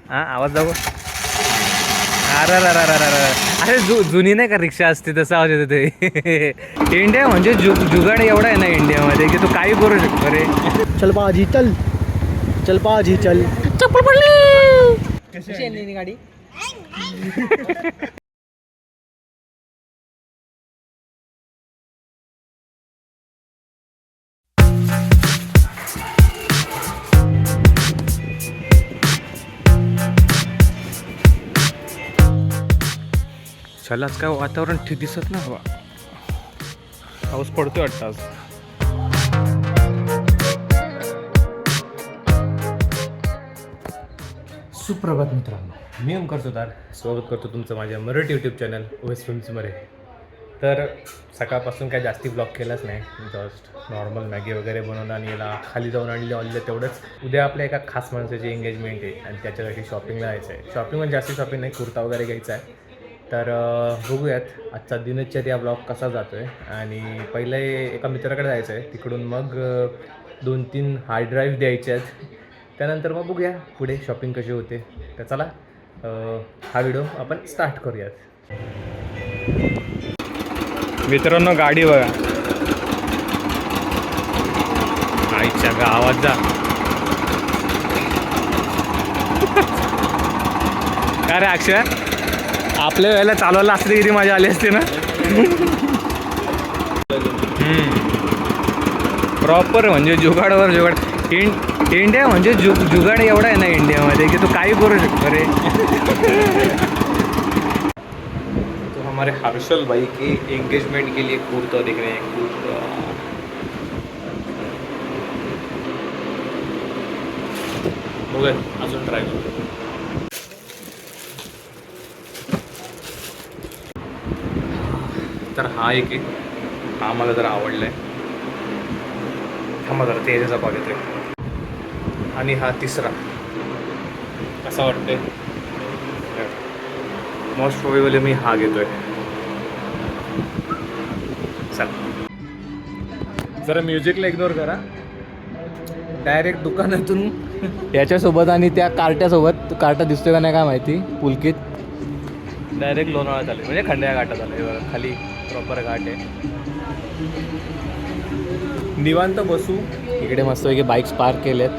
हा आवाज जाऊ. अरे अरे जुनी नाही का रिक्षा असते तसा आवाज येतो ते. इंडिया म्हणजे जुगाड एवढा आहे ना इंडियामध्ये की तू काही करू शकतो रे. चल बाजी चल, चल बाजी चल. चप्पल पडली. कशी आणली गाडी? चल आज काय वातावरण ठीक दिसत ना हवा. पाऊस पडतोय वाटतं आज. सुप्रभात मित्रांनो, मी ओंकार सुतार स्वागत करतो तुमचं माझ्या मराठी यूट्यूब चॅनल ओएस फिल्म्समध्ये. तर सकाळपासून काय जास्ती ब्लॉग केलाच नाही, जस्ट नॉर्मल मॅगी वगैरे बनवलं आणि याला खाली जाऊन आणलं तेवढंच. उद्या आपल्या एका खास माणसाची एंगेजमेंट आहे आणि त्याच्यासाठी शॉपिंगला जायचं आहे. शॉपिंग म्हणजे जास्ती शॉपिंग नाही, कुर्ता वगैरे घ्यायचा आहे. तर बघूयात आजचा दिनचर्या ब्लॉग कसा जातो आहे. आणि पहिले एका मित्राकडे जायचं आहे, तिकडून मग 2-3 हार्ड ड्राईव्ह द्यायचे आहेत. त्यानंतर मग बघूया पुढे शॉपिंग कशी होते. तर चला हा व्हिडिओ आपण स्टार्ट करूयात. मित्रांनो गाडी बघा, आईच्या गावात जा. काय रे अक्षय, आपल्या वेळेला चालवायला असली किती मजा आली असते ना. प्रॉपर म्हणजे जुगाडवर जुगाड. इंडिया म्हणजे जुगाड एवढा आहे ना इंडियामध्ये की तू काही करू शकतो रे. तो हमारे हर्षल भाई की एंगेजमेंट के लिए कुर्ता दिख रहे हैं. कुर्ता बघा अजून ट्राय करू. तर हा एक आहे, हा मला जरा आवडला आहे. थांबा जरा तेजाचा भाग येतोय. आणि हा तिसरा कसा वाटतंय. मोस्ट प्रोबेबली मी हा घेतोय. चल जरा म्युझिकला इग्नोर करा, डायरेक्ट दुकानातून याच्यासोबत आणि त्या कार्ट्यासोबत. कार्टा दिसतोय का नाही काय माहिती, पुलकीत डायरेक्ट लोणावळ्यात आले म्हणजे खंड्या घाटात आले. खाली प्रॉपर घाट आहे. निवांत बसू. इकडे मस्तपैकी बाईक्स पार्क केलेत.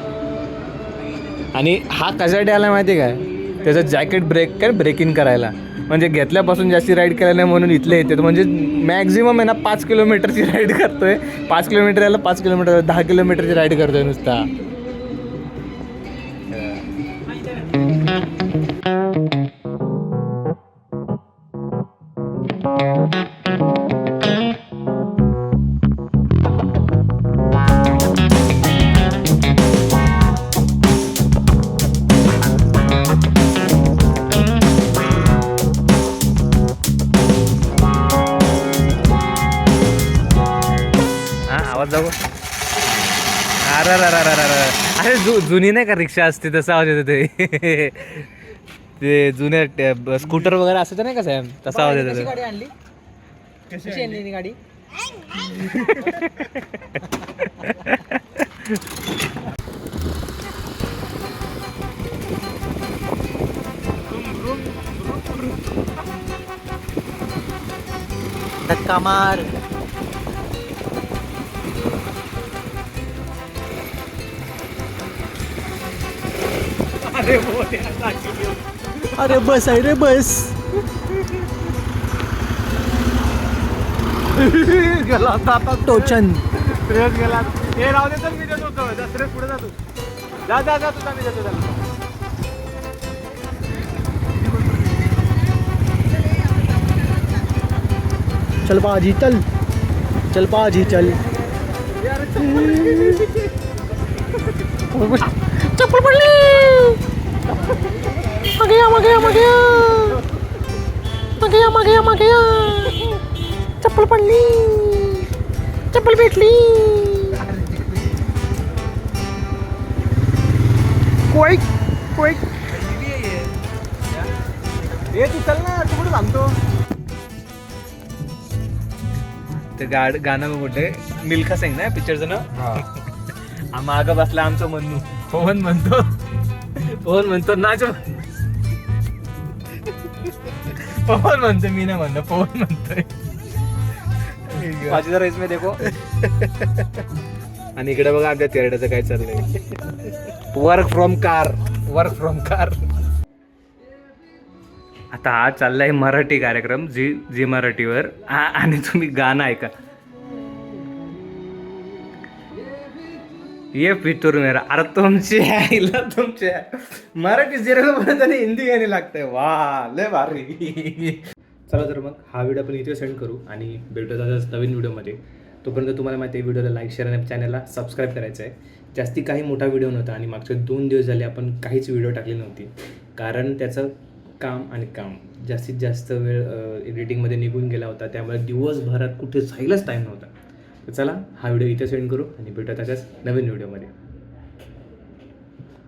आणि हा कशासाठी आला माहिती आहे काय, त्याचं जॅकेट ब्रेक इन करायला. म्हणजे घेतल्यापासून जास्ती राईड केला नाही म्हणून इथले येते. म्हणजे मॅक्झिमम आहे ना 5 किलोमीटरची राईड करतोय. 5 किलोमीटर याला 5 किलोमीटर 10 किलोमीटरची राईड करतोय नुसता. आवाज जाऊ. अरे जुनी नाही का रिक्षा असते तसा आवाज येतो ते. ते जुने स्कूटर वगैरे असायचं नाही का साहेब, तसा आवाज येतो. गाडी आणली? कशी आणली गाडी? धक्का मार. अरे बस आहे रे बस. गेला आता टोचन गेला. हे राहू दे, तर मी देतो दसरे पुढे जातो. जा जा जा तुझा, मी देतो त्याला. चल बाजी चल, चल बाजी चल. चप्पल पडली. मागे चप्पल पडली. चप्पल भेटली. कोई ये तू चल ना, तू कुठे थांबतो. ते गाणं कुठे मिल्खा सिंग ना पिक्चरचं ना. मागं बसला आमचं मन्नू, पवन म्हणतो पवन म्हणतो नाच. पवन म्हणतो, मी नाही म्हणतो, पवन म्हणतोय. माझी जर रेस में देखो. आणि इकडे बघा आपल्या तेरड्याचं काय चाललंय. Work from car. आता हा चाललाय मराठी कार्यक्रम जी मराठीवर. आणि तुम्ही गाणं ऐका. ये फितूर मेरा. अरे तुमच्या मराठी सिरियल म्हणत आणि हिंदी गाणी लागतंय. वा लय भारी. चला तर मग हा व्हिडिओ आपण इथे सेंड करू आणि भेटू जातात नवीन व्हिडिओमध्ये. तोपर्यंत तुम्हाला माहिती आहे व्हिडिओला लाईक शेअर आणि चॅनलला सबस्क्राईब करायचं आहे. जास्ती काही मोठा व्हिडिओ नव्हता आणि मागचे 2 दिवस झाले आपण काहीच व्हिडिओ टाकली नव्हती, कारण त्याचं काम जास्तीत जास्त वेळ एडिटिंगमध्ये निघून गेला होता. त्यामुळे दिवसभरात कुठे जायलाच टाईम नव्हता. तर चला हा व्हिडिओ इथे सेंड करू आणि भेटू त्याच्याच नवीन व्हिडिओमध्ये.